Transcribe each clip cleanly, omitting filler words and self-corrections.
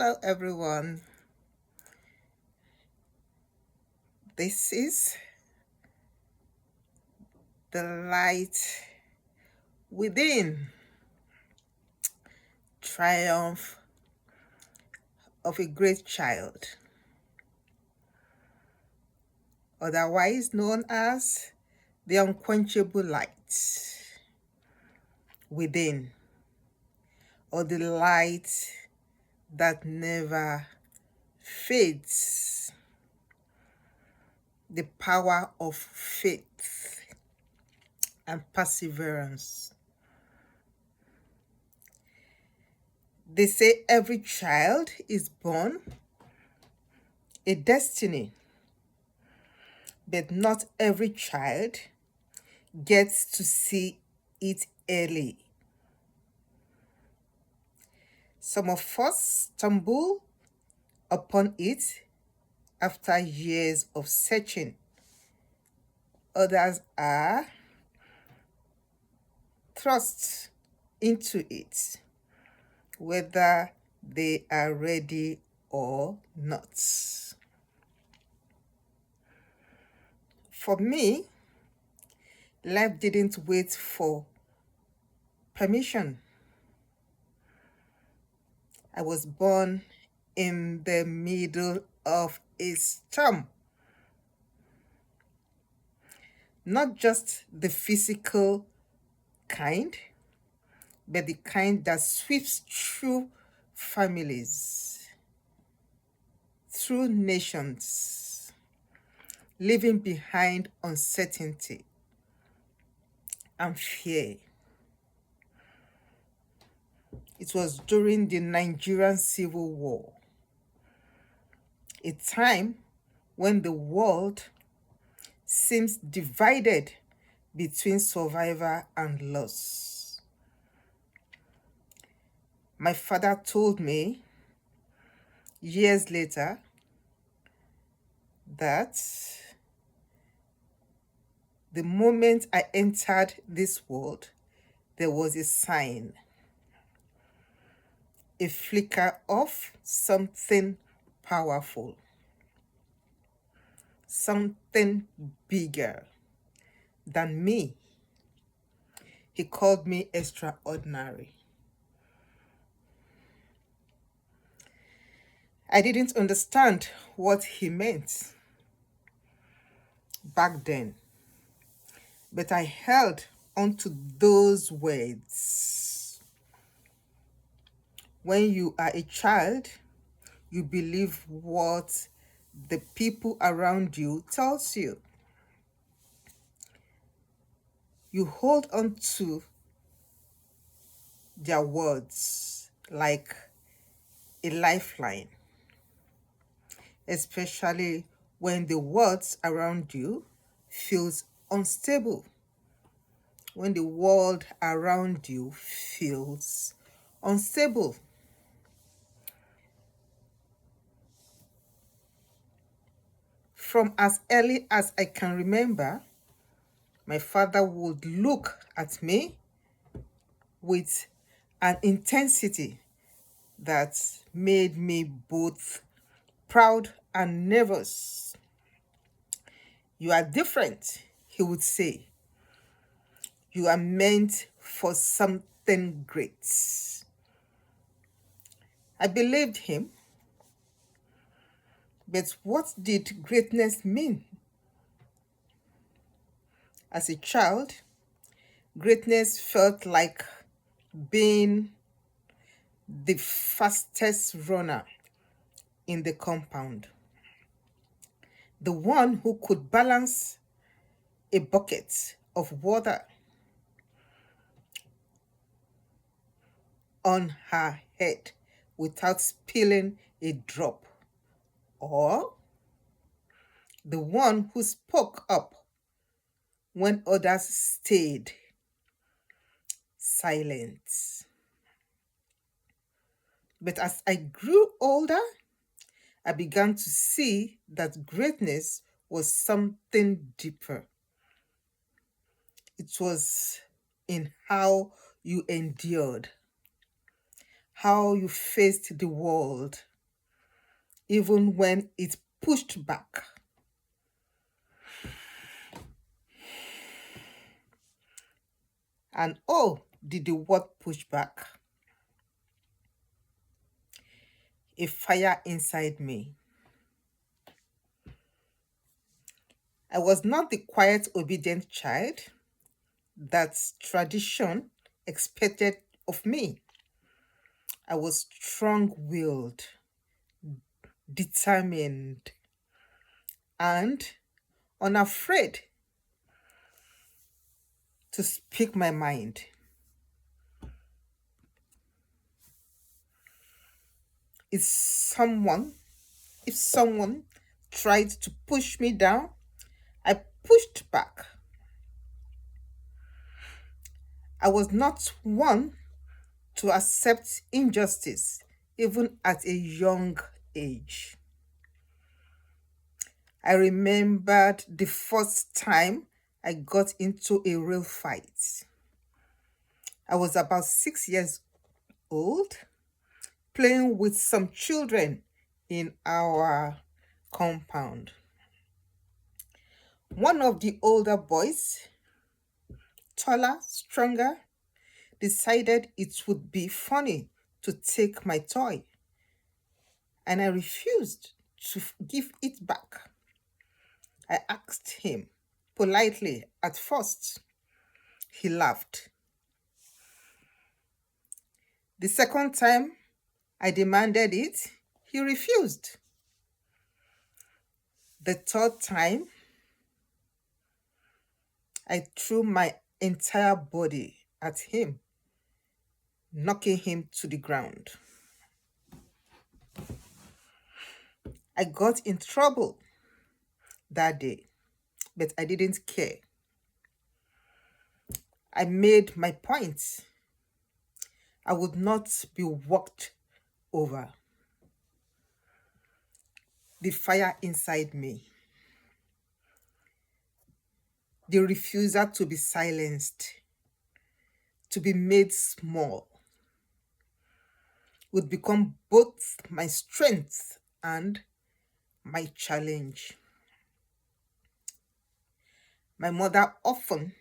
Hello, everyone. This is the light within triumph of a great child, otherwise known as the unquenchable light within, or the light that never fades, the power of faith and perseverance. They say every child is born a destiny, but not every child gets to see it early. Some of us stumble upon it after years of searching. Others are thrust into it, whether they are ready or not. For me, life didn't wait for permission. I was born in the middle of a storm. Not just the physical kind, but the kind that sweeps through families, through nations, leaving behind uncertainty and fear. It was during the Nigerian Civil War, a time when the world seems divided between survivor and loss. My father told me years later that the moment I entered this world, there was a sign, a flicker of something powerful, something bigger than me. He called me extraordinary. I didn't understand what he meant back then, but I held onto those words. When you are a child, you believe what the people around you tells you. You hold on to their words like a lifeline, especially when the words around you feels unstable, when the world around you feels unstable. From as early as I can remember, my father would look at me with an intensity that made me both proud and nervous. You are different, he would say. You are meant for something great. I believed him, but what did greatness mean? As a child, greatness felt like being the fastest runner in the compound, the one who could balance a bucket of water on her head without spilling a drop, or the one who spoke up when others stayed silent. But as I grew older, I began to see that greatness was something deeper. It was in how you endured, how you faced the world, even when it pushed back. And oh, did the word push back? A fire inside me. I was not the quiet, obedient child that tradition expected of me. I was strong willed, determined, and unafraid to speak my mind. If someone, if someone tried to push me down, I pushed back. I was not one to accept injustice, even at a young age. I remembered the first time I got into a real fight. I was about 6 years old, playing with some children in our compound. One of the older boys, taller, stronger, decided it would be funny to take my toy, and I refused to give it back. I asked him politely at first. He laughed. The second time I demanded it, he refused. The third time, I threw my entire body at him, knocking him to the ground. I got in trouble that day, but I didn't care. I made my point. I would not be walked over. The fire inside me, the refusal to be silenced, to be made small, would become both my strength and my challenge. My mother often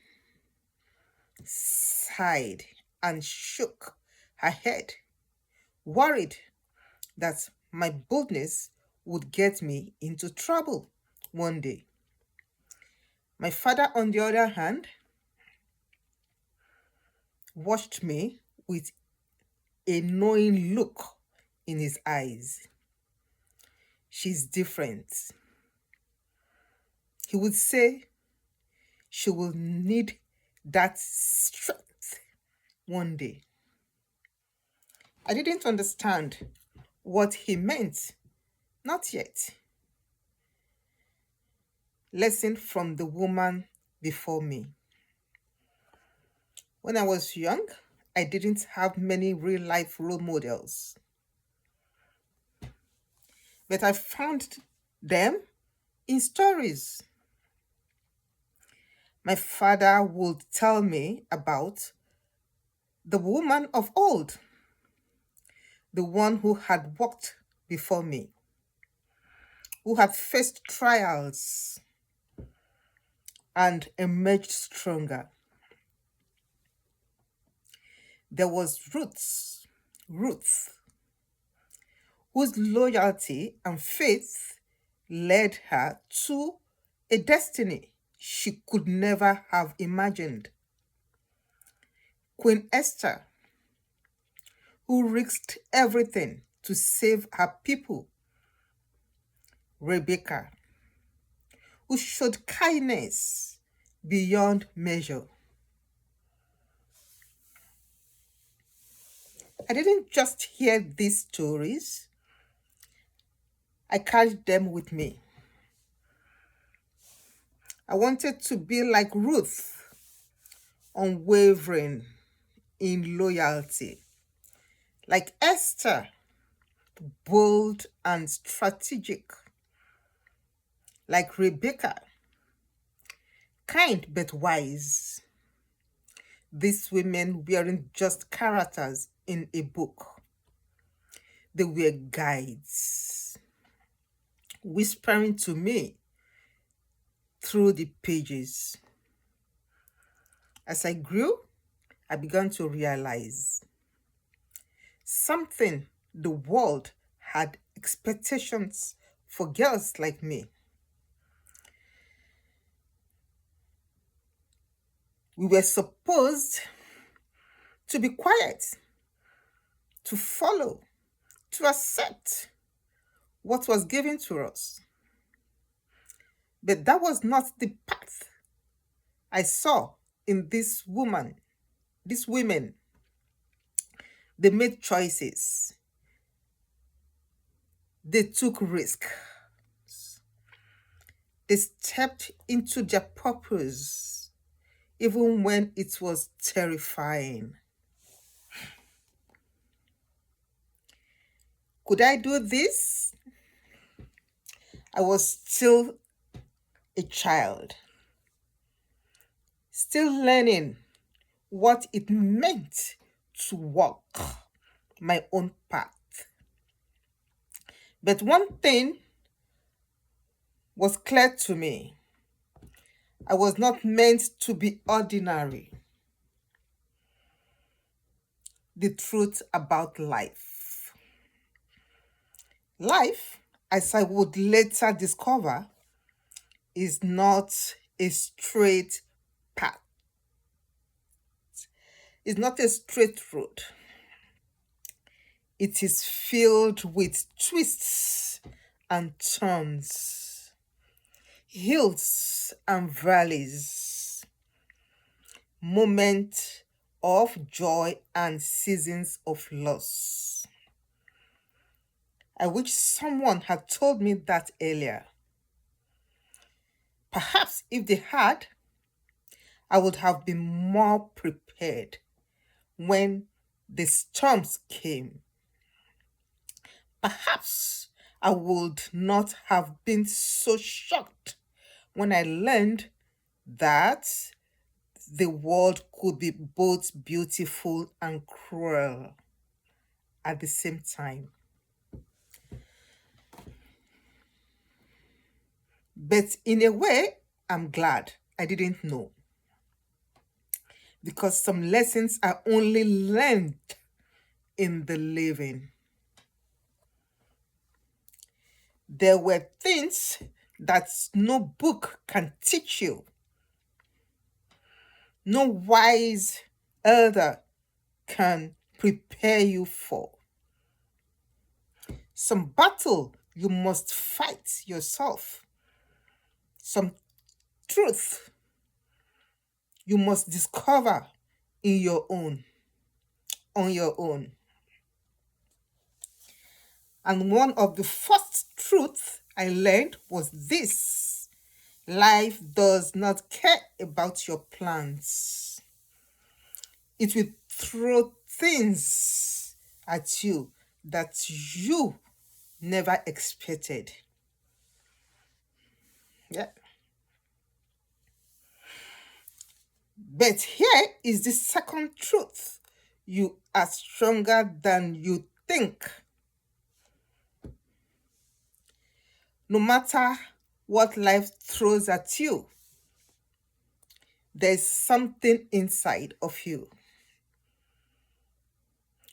sighed and shook her head, worried that my boldness would get me into trouble one day. My father, on the other hand, watched me with a knowing look in his eyes. She's different. He would say she will need that strength one day. I didn't understand what he meant, not yet. Lesson from the woman before me. When I was young, I didn't have many real life role models, but I found them in stories. My father would tell me about the woman of old, the one who had walked before me, who had faced trials and emerged stronger. There was Ruth, whose loyalty and faith led her to a destiny she could never have imagined. Queen Esther, who risked everything to save her people. Rebecca, who showed kindness beyond measure. I didn't just hear these stories, I carried them with me. I wanted to be like Ruth, unwavering in loyalty, like Esther, bold and strategic, like Rebecca, kind but wise. These women weren't just characters in a book, they were guides. whispering to me through the pages. As I grew, I began to realize something: the world had expectations for girls like me. We were supposed to be quiet, to follow, to accept what was given to us. But that was not the path I saw in these women. They made choices, they took risks, they stepped into their purpose, even when it was terrifying. Could I do this? I was still a child, still learning what it meant to walk my own path. But one thing was clear to me: I was not meant to be ordinary. The truth about life. Life, as I would later discover, is not a straight path. It's not a straight road. It is filled with twists and turns, hills and valleys, moments of joy and seasons of loss. I wish someone had told me that earlier. Perhaps if they had, I would have been more prepared when the storms came. Perhaps I would not have been so shocked when I learned that the world could be both beautiful and cruel at the same time. But in a way, I'm glad I didn't know, because some lessons are only learned in the living. There were things that no book can teach you, no wise elder can prepare you for. Some battle you must fight yourself. Some truth you must discover on your own. And one of the first truths I learned was this: life does not care about your plans. It will throw things at you that you never expected. Yeah. But here is the second truth: you are stronger than you think. No matter what life throws at you, there's something inside of you.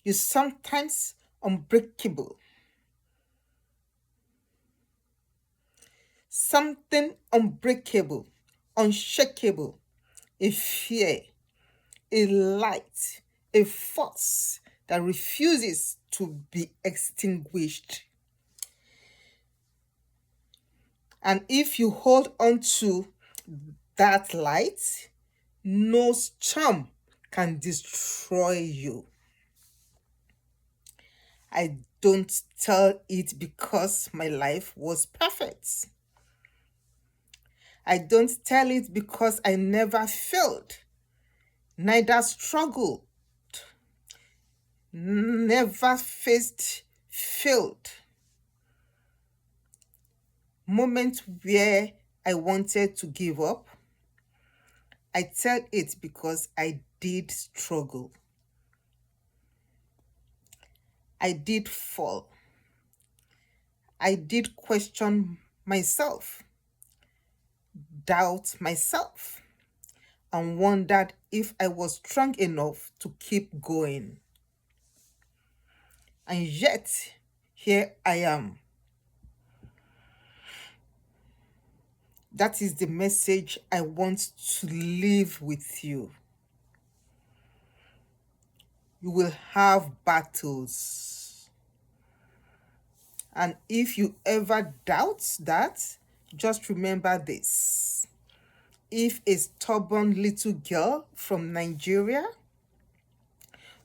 You're sometimes unbreakable. Something unbreakable, unshakable, a fear, a light, a force that refuses to be extinguished. And if you hold on to that light, no storm can destroy you. I don't tell it because my life was perfect. I don't tell it because I never failed, neither struggled, never failed. Moments where I wanted to give up, I tell it because I did struggle. I did fall. I did question myself, doubt myself, and wondered if I was strong enough to keep going. And yet, here I am. That is the message I want to leave with you. You will have battles. And if you ever doubt that, just remember this. If a stubborn little girl from Nigeria,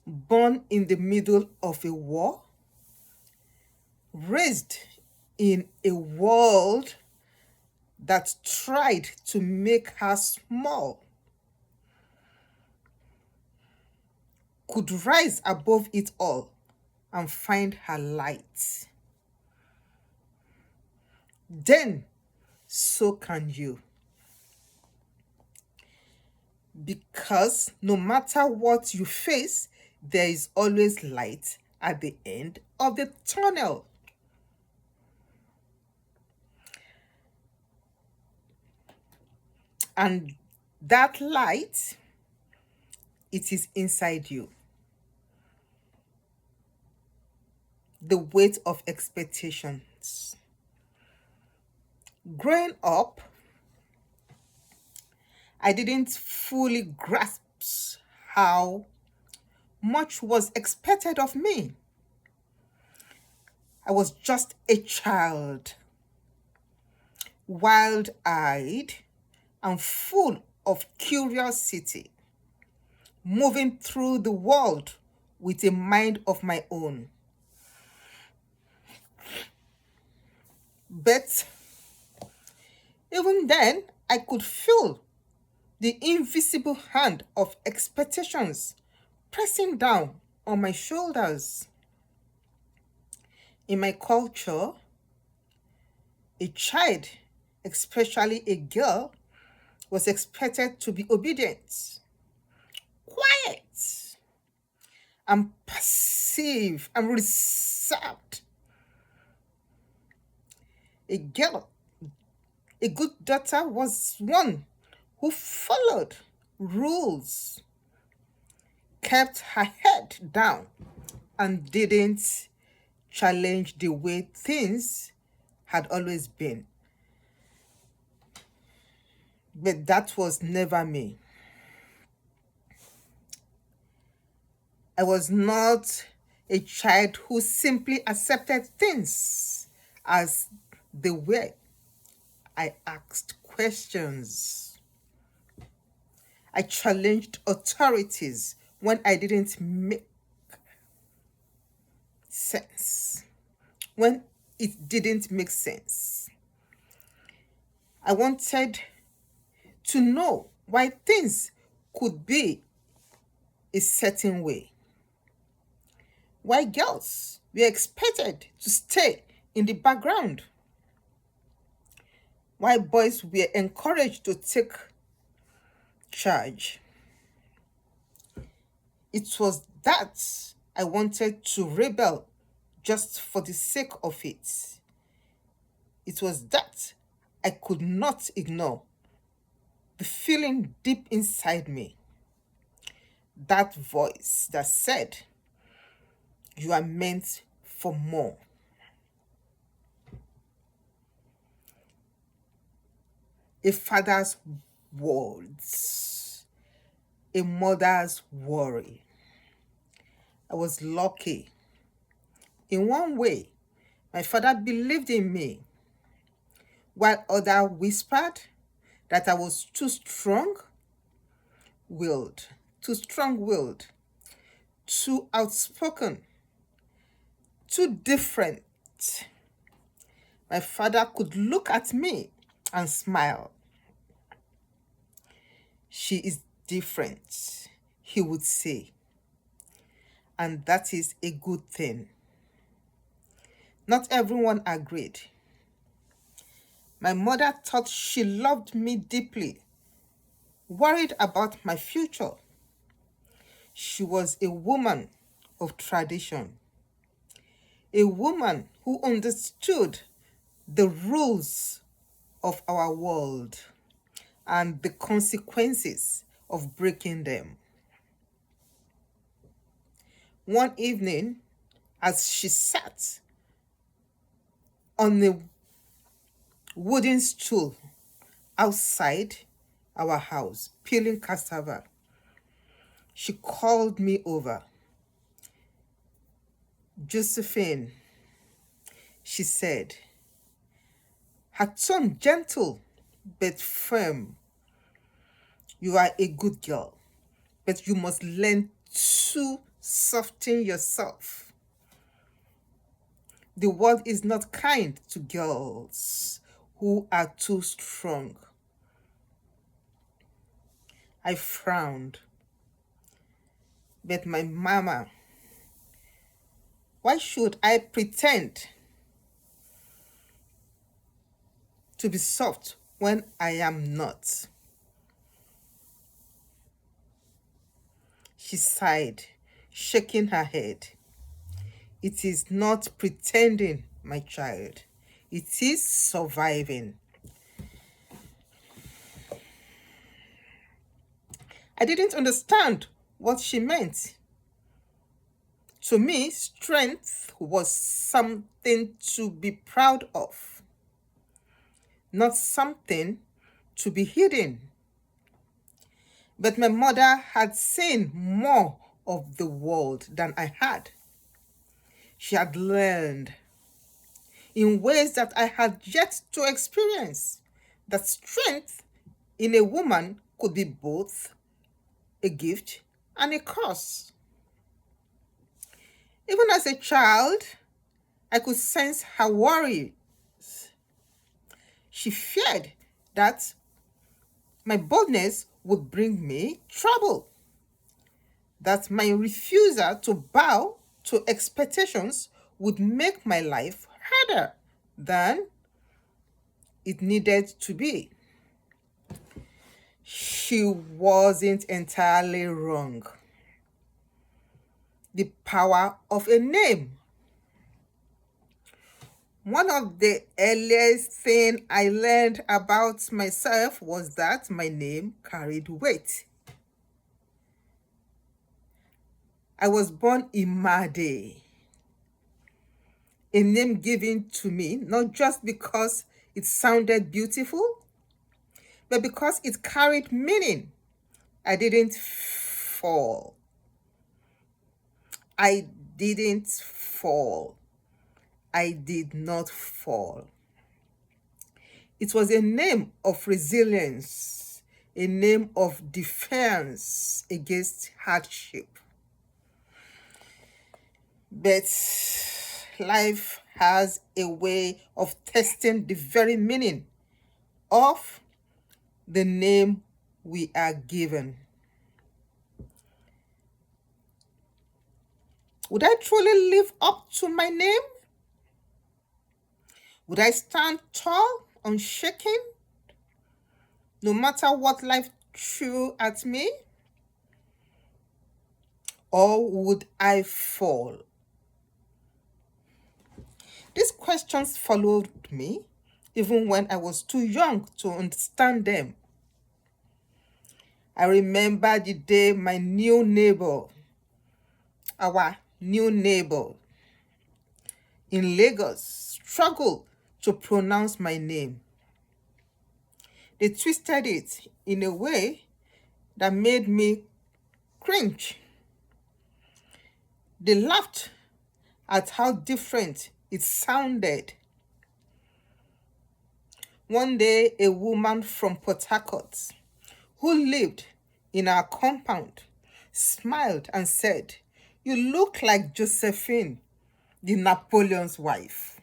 born in the middle of a war, raised in a world that tried to make her small, could rise above it all and find her light, then so can you. Because no matter what you face, there is always light at the end of the tunnel. And that light, it is inside you. The weight of expectations. Growing up, I didn't fully grasp how much was expected of me. I was just a child, wild-eyed and full of curiosity, moving through the world with a mind of my own. But even then, I could feel the invisible hand of expectations pressing down on my shoulders. In my culture, a child, especially a girl, was expected to be obedient, quiet, and passive and reserved. A girl, a good daughter, was one who followed rules, kept her head down, and didn't challenge the way things had always been. But that was never me. I was not a child who simply accepted things as they were. I asked questions. I challenged authorities when I didn't make sense, when it didn't make sense. I wanted to know why things could be a certain way, why girls were expected to stay in the background, why boys were encouraged to take charge. It was that I wanted to rebel just for the sake of it. It was that I could not ignore, the feeling deep inside me, that voice that said, "You are meant for more." A father's words, a mother's worry. I was lucky. In one way, my father believed in me, while others whispered that I was willed, too strong-willed, too outspoken, too different. My father could look at me and smile. "She is different," he would say. And that is a good thing. Not everyone agreed. My mother thought she loved me deeply, worried about my future. She was a woman of tradition, a woman who understood the rules of our world and the consequences of breaking them. One evening, as she sat on a wooden stool outside our house, peeling cassava, she called me over. "Josephine," she said, her tone gentle but firm. "You are a good girl, but you must learn to soften yourself. The world is not kind to girls who are too strong." I frowned. "But my mama, why should I pretend to be soft when I am not?" She sighed, shaking her head. "It is not pretending, my child. It is surviving." I didn't understand what she meant. To me, strength was something to be proud of, not something to be hidden. But my mother had seen more of the world than I had. She had learned in ways that I had yet to experience that strength in a woman could be both a gift and a curse. Even as a child, I could sense her worry. She feared that my boldness would bring me trouble, that my refusal to bow to expectations would make my life harder than it needed to be. She wasn't entirely wrong. The power of a name. One of the earliest things I learned about myself was that my name carried weight. I was born Imade, a name given to me not just because it sounded beautiful, but because it carried meaning. I didn't fall. I didn't fall. I did not fall. It was a name of resilience, a name of defense against hardship. But life has a way of testing the very meaning of the name we are given. Would I truly live up to my name? Would I stand tall, unshaken, no matter what life threw at me? Or would I fall? These questions followed me even when I was too young to understand them. I remember the day my new neighbor, our new neighbor in Lagos, struggled to pronounce my name. They twisted it in a way that made me cringe. They laughed at how different it sounded. One day, a woman from Port Harcourt who lived in our compound smiled and said, "You look like Josephine, the Napoleon's wife."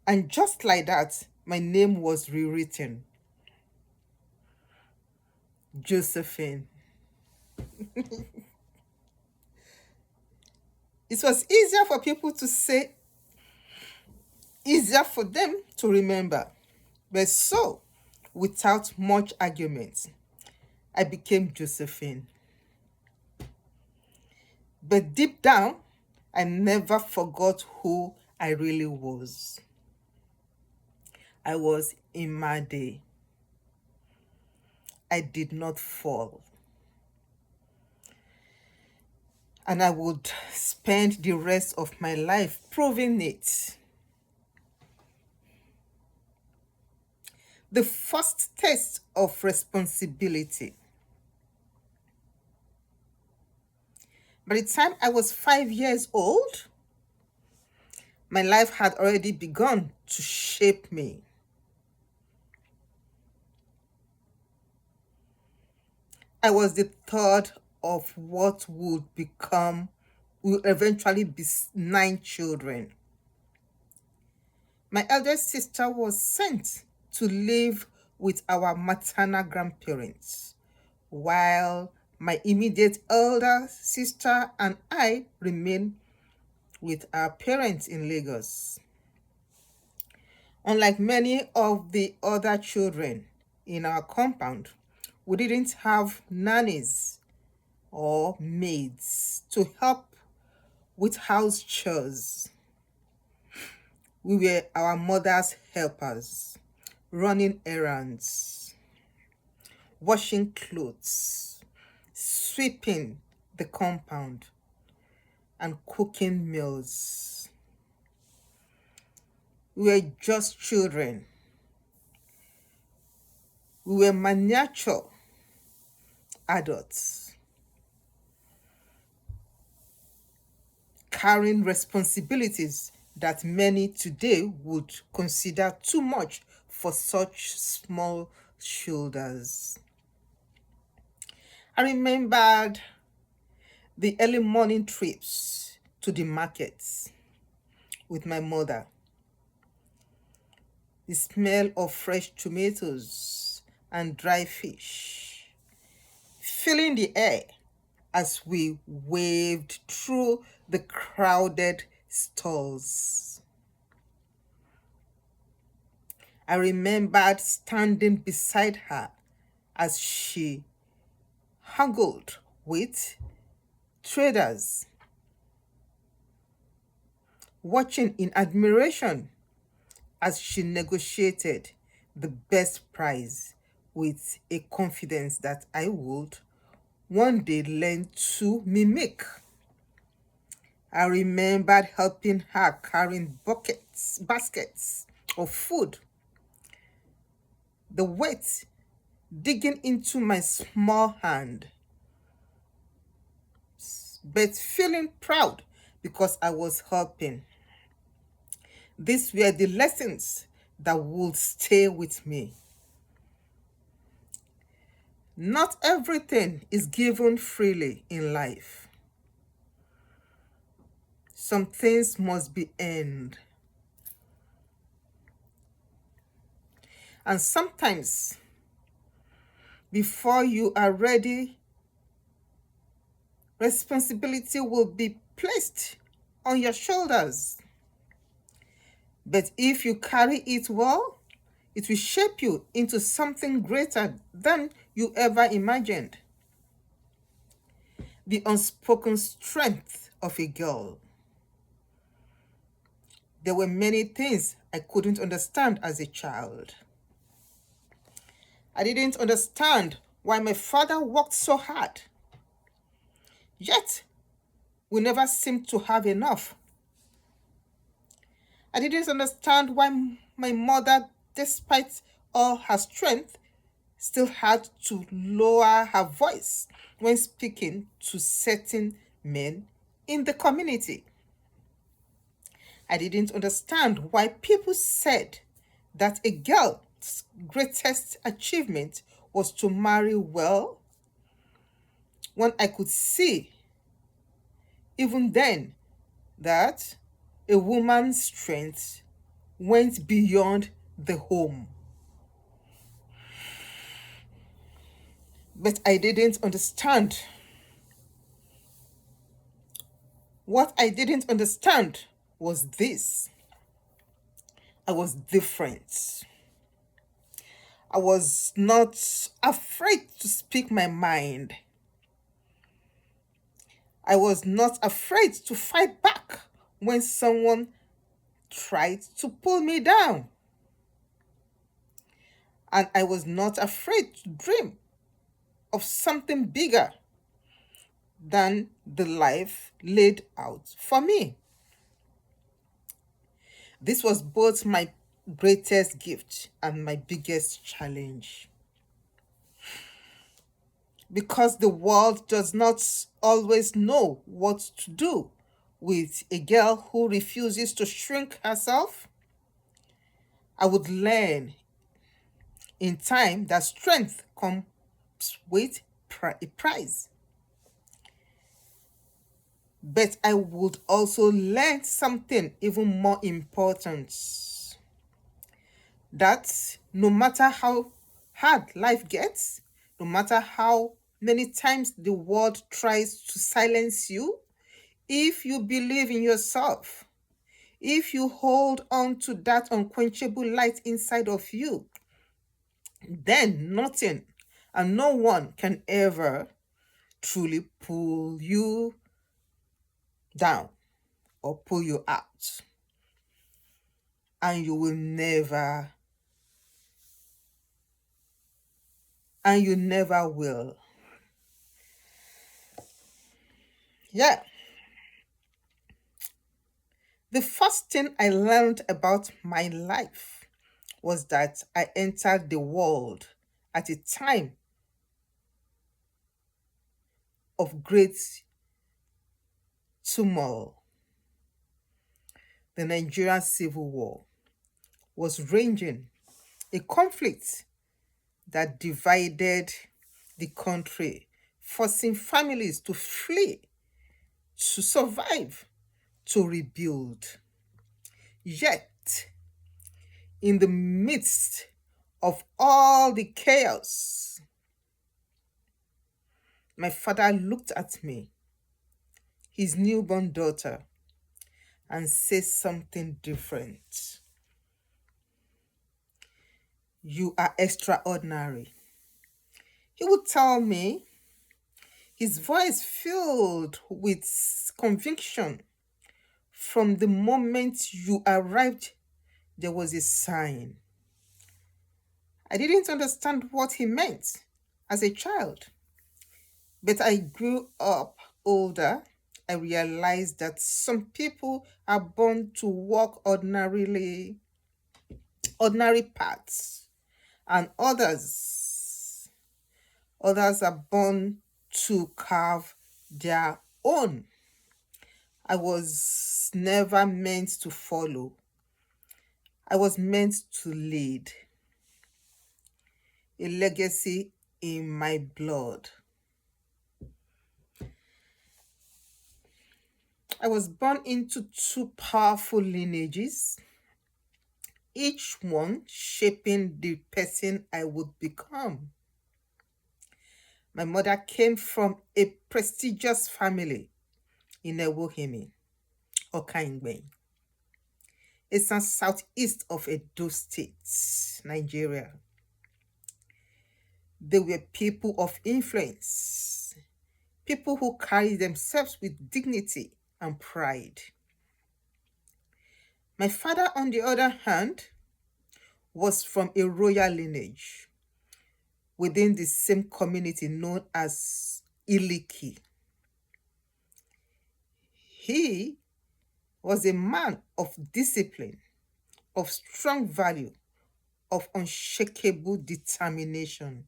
And just like that, my name was rewritten. Josephine. It was easier for people to say, easier for them to remember. But so, without much argument, I became Josephine. But deep down, I never forgot who I really was. I was in my day. I did not fall. And I would spend the rest of my life proving it. The first test of responsibility. By the time I was 5 years old, my life had already begun to shape me. I was the third of what will eventually be 9 children. My eldest sister was sent to live with our maternal grandparents, while my immediate elder sister and I remained with our parents in Lagos. Unlike many of the other children in our compound, we didn't have nannies or maids to help with house chores. We were our mother's helpers, running errands, washing clothes, sweeping the compound, and cooking meals. We were just children. We were miniature adults, carrying responsibilities that many today would consider too much for such small shoulders. I remembered the early morning trips to the markets with my mother, the smell of fresh tomatoes and dry fish, filling the air as we waved through the crowded stalls. I remembered standing beside her as she haggled with traders, watching in admiration as she negotiated the best price with a confidence that I would one day learn to mimic. I remembered helping her carrying baskets of food, the weight digging into my small hand, but feeling proud because I was helping. These were the lessons that would stay with me. Not everything is given freely in life. Some things must be earned. And sometimes, before you are ready, responsibility will be placed on your shoulders. But if you carry it well, it will shape you into something greater than you ever imagined. The unspoken strength of a girl. There were many things I couldn't understand as a child. I didn't understand why my father worked so hard. Yet, we never seemed to have enough. I didn't understand why my mother, despite all her strength, still had to lower her voice when speaking to certain men in the community. I didn't understand why people said that a girl's greatest achievement was to marry well, when I could see, even then, that a woman's strength went beyond the home. But I didn't understand. What I didn't understand was this: I was different. I was not afraid to speak my mind. I was not afraid to fight back when someone tried to pull me down. And I was not afraid to dream of something bigger than the life laid out for me. This was both my greatest gift and my biggest challenge. Because the world does not always know what to do with a girl who refuses to shrink herself, I would learn in time that strength comes with a price. But I would also learn something even more important, that no matter how hard life gets, no matter how many times the world tries to silence you, if you believe in yourself, if you hold on to that unquenchable light inside of you, then nothing and no one can ever truly pull you down or pull you out. And you will never, and you never will. Yeah. The first thing I learned about my life was that I entered the world at a time of great turmoil. The Nigerian Civil War was raging, a conflict that divided the country, forcing families to flee, to survive, to rebuild. Yet, in the midst of all the chaos, my father looked at me, his newborn daughter, and said something different. You are extraordinary. He would tell me, his voice filled with conviction. From the moment you arrived, there was a sign. I didn't understand what he meant as a child, but I grew up older. I realized that some people are born to walk ordinary paths, and others are born to carve their own. I was never meant to follow. I was meant to lead. A legacy in my blood. I was born into two powerful lineages, each one shaping the person I would become. My mother came from a prestigious family in Ewohimi, Okaingben. It's in southeast of Edo State, Nigeria. They were people of influence, people who carry themselves with dignity and pride. My father, on the other hand, was from a royal lineage within the same community known as Iliki. He was a man of discipline, of strong value, of unshakable determination.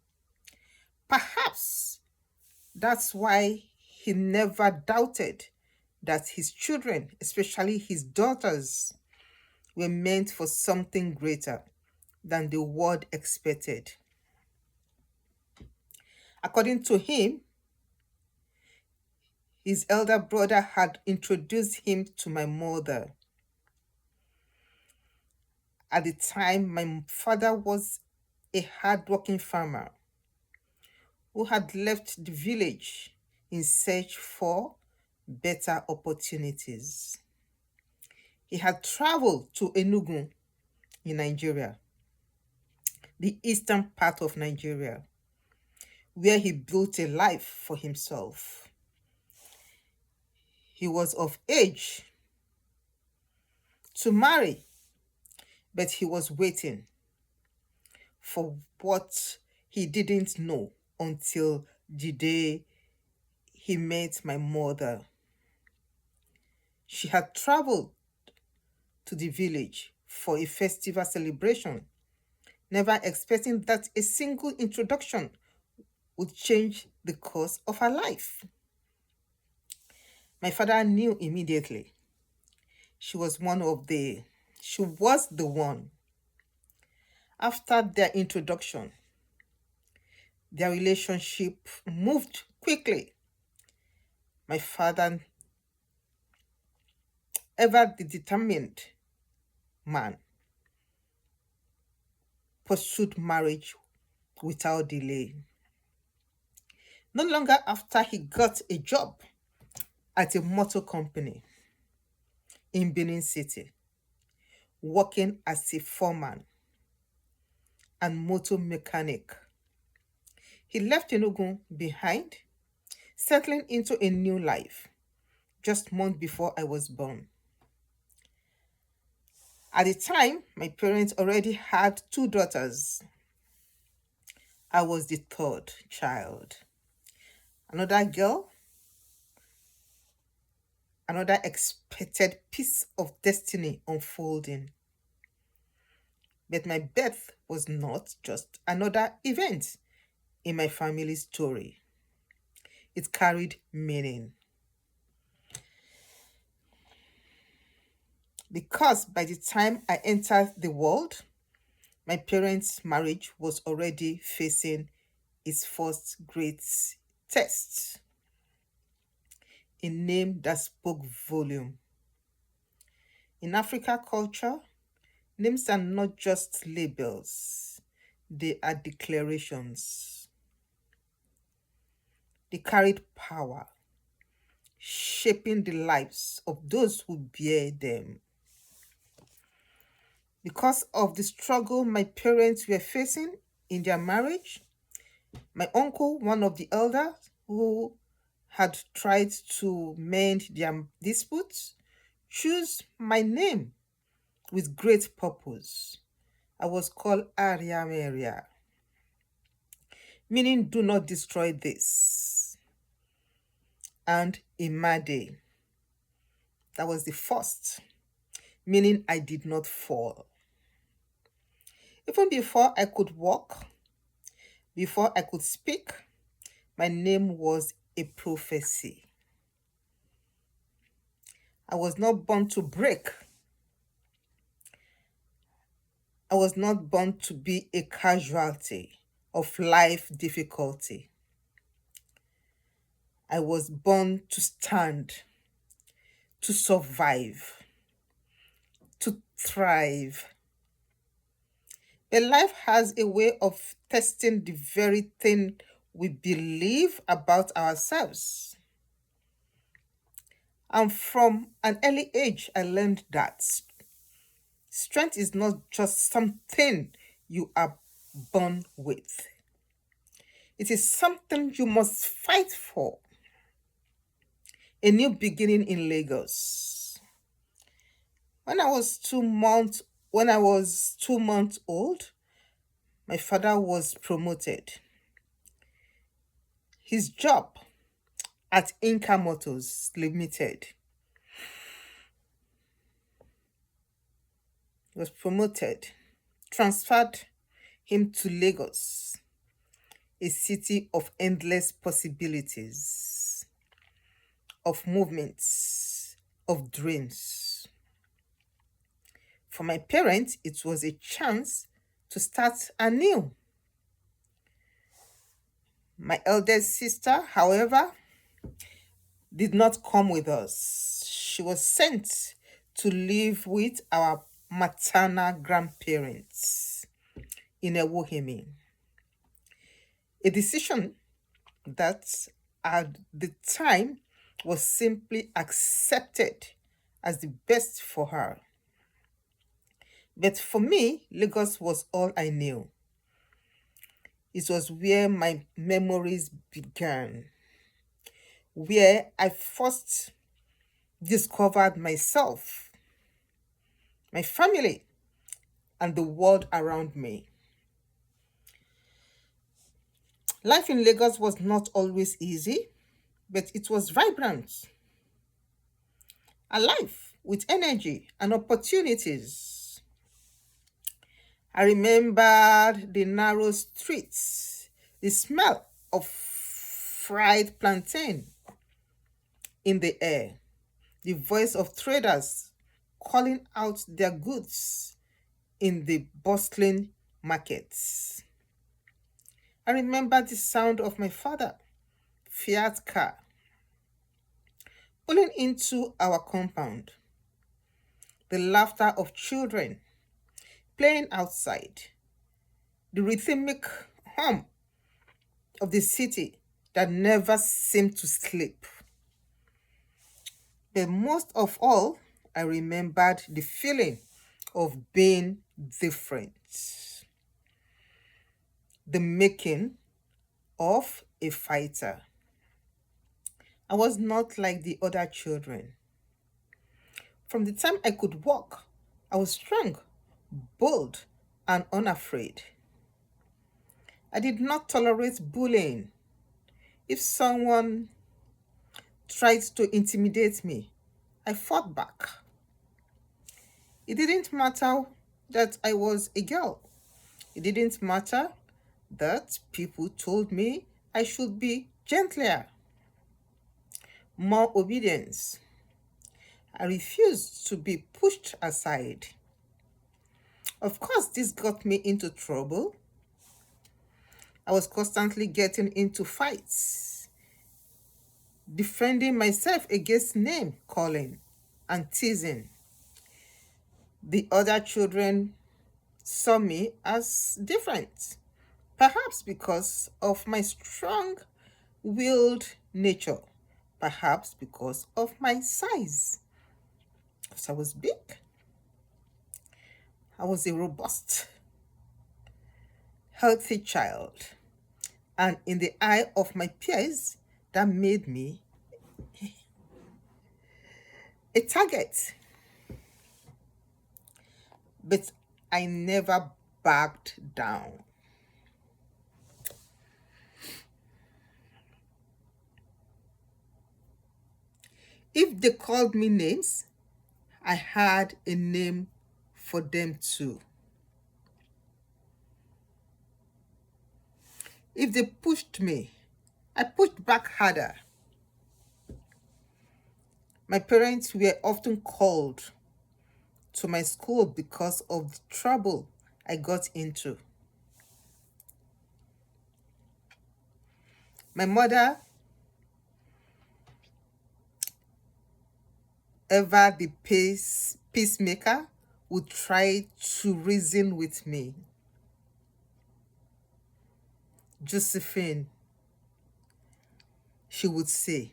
Perhaps that's why he never doubted that his children, especially his daughters, were meant for something greater than the world expected. According to him, his elder brother had introduced him to my mother. At the time, my father was a hardworking farmer who had left the village in search for better opportunities. He had traveled to Enugu in Nigeria, the eastern part of Nigeria, where he built a life for himself. He was of age to marry, but he was waiting for what he didn't know until the day he met my mother. She had traveled to the village for a festival celebration, never expecting that a single introduction would change the course of her life. My father knew immediately. She was one of the she was the one. After their introduction, their relationship moved quickly. My father, ever the determined man, pursued marriage without delay. Not longer after he got a job at a motor company in Benin City, working as a foreman and motor mechanic. He left Enugu behind, settling into a new life just months before I was born. At the time, my parents already had two daughters. I was the third child. Another girl, another expected piece of destiny unfolding. But my birth was not just another event in my family story. It carried meaning. Because by the time I entered the world, my parents' marriage was already facing its first great test, a name that spoke volume. In Africa culture, names are not just labels, they are declarations. They carried power, shaping the lives of those who bear them. Because of the struggle my parents were facing in their marriage, my uncle, one of the elders who had tried to mend their disputes, chose my name with great purpose. I was called Aria Maria, meaning do not destroy this, and Imade, that was the first, meaning I did not fall. Even before I could walk, before I could speak, my name was a prophecy. I was not born to break. I was not born to be a casualty of life difficulty. I was born to stand, to survive, to thrive. But life has a way of testing the very thing we believe about ourselves. And from an early age, I learned that strength is not just something you are born with, it is something you must fight for. A new beginning in Lagos. When I was 2 months when I was 2 months old, my father was promoted. His job at Inca Motors Limited was promoted, transferred him to Lagos, a city of endless possibilities, of movements, of dreams. For my parents, it was a chance to start anew. My eldest sister, however, did not come with us. She was sent to live with our maternal grandparents in Ewohimi. A decision that at the time was simply accepted as the best for her. But for me, Lagos was all I knew. It was where my memories began, where I first discovered myself, my family, and the world around me. Life in Lagos was not always easy, but it was vibrant, alive with energy and opportunities. I remembered the narrow streets, the smell of fried plantain in the air, the voice of traders calling out their goods in the bustling markets. I remember the sound of my father, Fiat car, pulling into our compound, the laughter of children playing outside, the rhythmic hum of the city that never seemed to sleep. But most of all, I remembered the feeling of being different, the making of a fighter. I was not like the other children. From the time I could walk, I was strong, bold, and unafraid. I did not tolerate bullying. If someone tried to intimidate me, I fought back. It didn't matter that I was a girl. It didn't matter that people told me I should be gentler, more obedience. I refused to be pushed aside. Of course, this got me into trouble. I was constantly getting into fights, defending myself against name calling and teasing. The other children saw me as different, perhaps because of my strong willed nature, perhaps because of my size. Because I was big, I was a robust, healthy child. And in the eye of my peers, that made me a target. But I never backed down. If they called me names, I had a name for them too. If they pushed me, I pushed back harder. My parents were often called to my school because of the trouble I got into. My mother, ever the peacemaker, would try to reason with me. Josephine, she would say,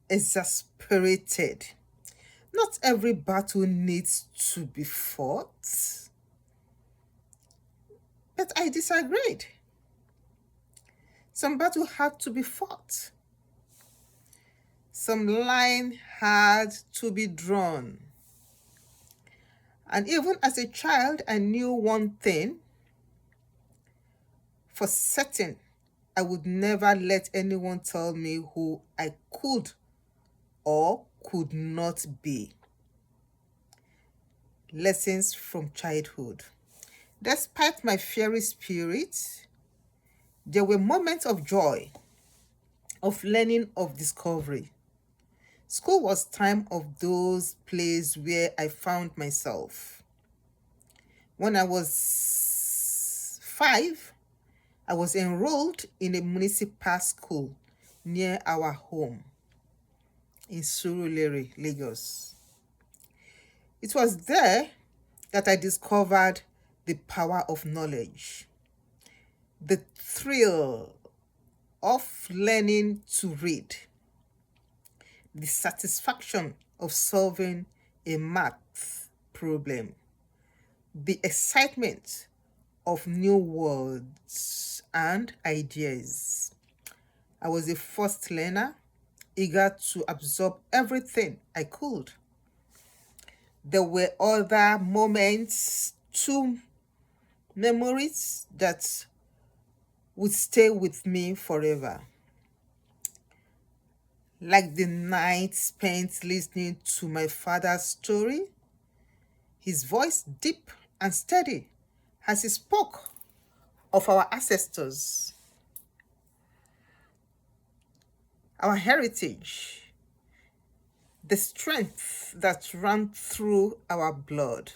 exasperated. Not every battle needs to be fought. But I disagreed. Some battle had to be fought. Some line had to be drawn. And even as a child, I knew one thing for certain. I would never let anyone tell me who I could or could not be. Lessons from childhood. Despite my fiery spirit, there were moments of joy, of learning, of discovery. School was time of those places where I found myself. When I was 5, I was enrolled in a municipal school near our home in Surulere, Lagos. It was there that I discovered the power of knowledge, the thrill of learning to read, the satisfaction of solving a math problem, the excitement of new words and ideas. I was a first learner, eager to absorb everything I could. There were other moments, two memories that would stay with me forever. Like the night spent listening to my father's story, his voice deep and steady as he spoke of our ancestors, our heritage, the strength that ran through our blood.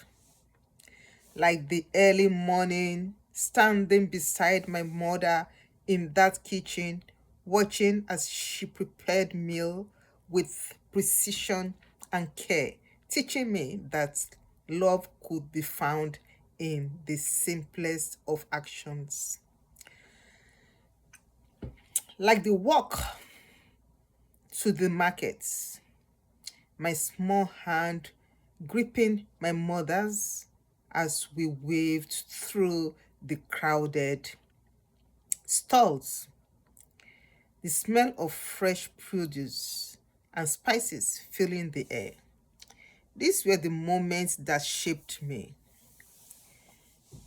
Like the early morning, standing beside my mother in that kitchen, watching as she prepared meal with precision and care, teaching me that love could be found in the simplest of actions. Like the walk to the markets, my small hand gripping my mother's as we waved through the crowded stalls. The smell of fresh produce and spices filling the air. These were the moments that shaped me,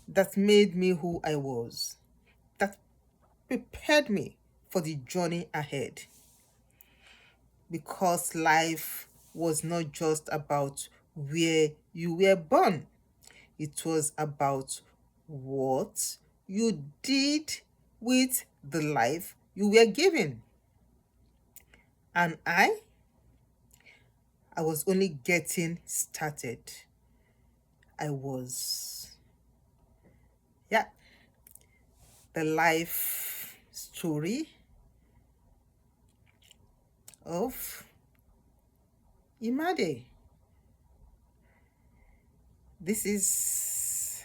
that made me who I was, that prepared me for the journey ahead. Because life was not just about where you were born, it was about what you did with the life you were given. And I was only getting started. I was, yeah, the life story of Imade. This is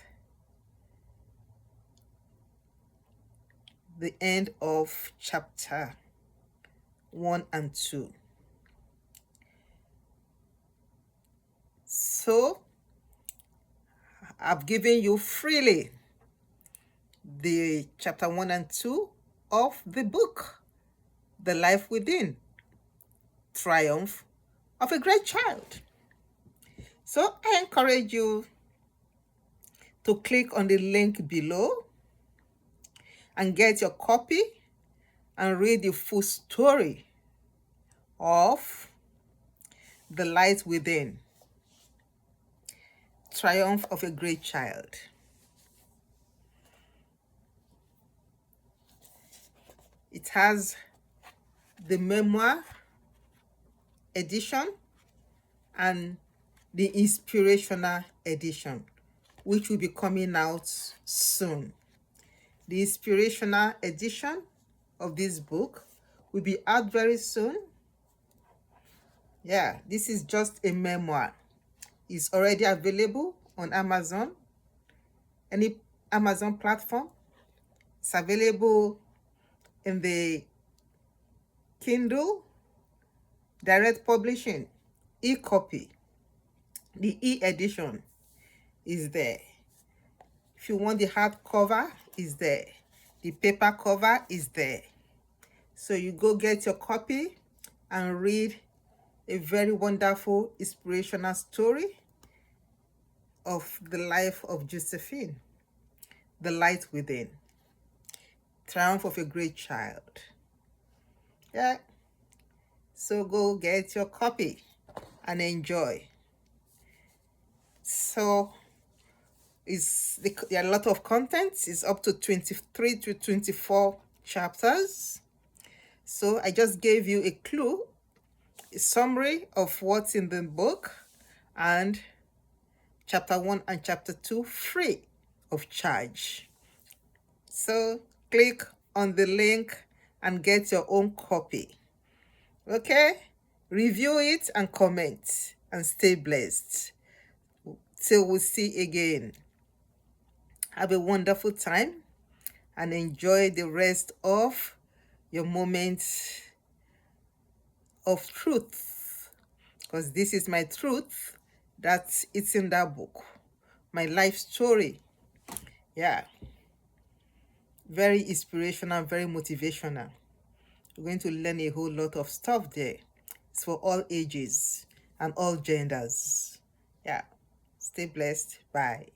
the end of chapter 1 and 2. So I've given you freely the chapter 1 and 2 of the book, The Life Within, Triumph of a Great Child. So I encourage you to click on the link below and get your copy and read the full story of The Light Within, Triumph of a Great Child. It has the memoir edition and the inspirational edition, which will be coming out soon. The inspirational edition of this book will be out very soon. Yeah, this is just a memoir. It's already available on Amazon, any Amazon platform. It's available in the Kindle, direct publishing, e-copy. The e-edition is there. If you want the hardcover, is there. The paper cover is there. So you go get your copy and read a very wonderful, inspirational story of the life of Josephine, The Light Within, Triumph of a Great Child. Yeah. So go get your copy and enjoy. So there are a lot of content. It's up to 23 to 24 chapters. So I just gave you a clue, a summary of what's in the book, and chapter 1 and chapter 2 free of charge. So click on the link and get your own copy. Okay? Review it and comment and stay blessed. Till we see again. Have a wonderful time and enjoy the rest of your moments of truth, because this is my truth that's it's in that book, my life story. Yeah, very inspirational, very motivational. We're going to learn a whole lot of stuff there. It's for all ages and all genders. Yeah. Stay blessed. Bye.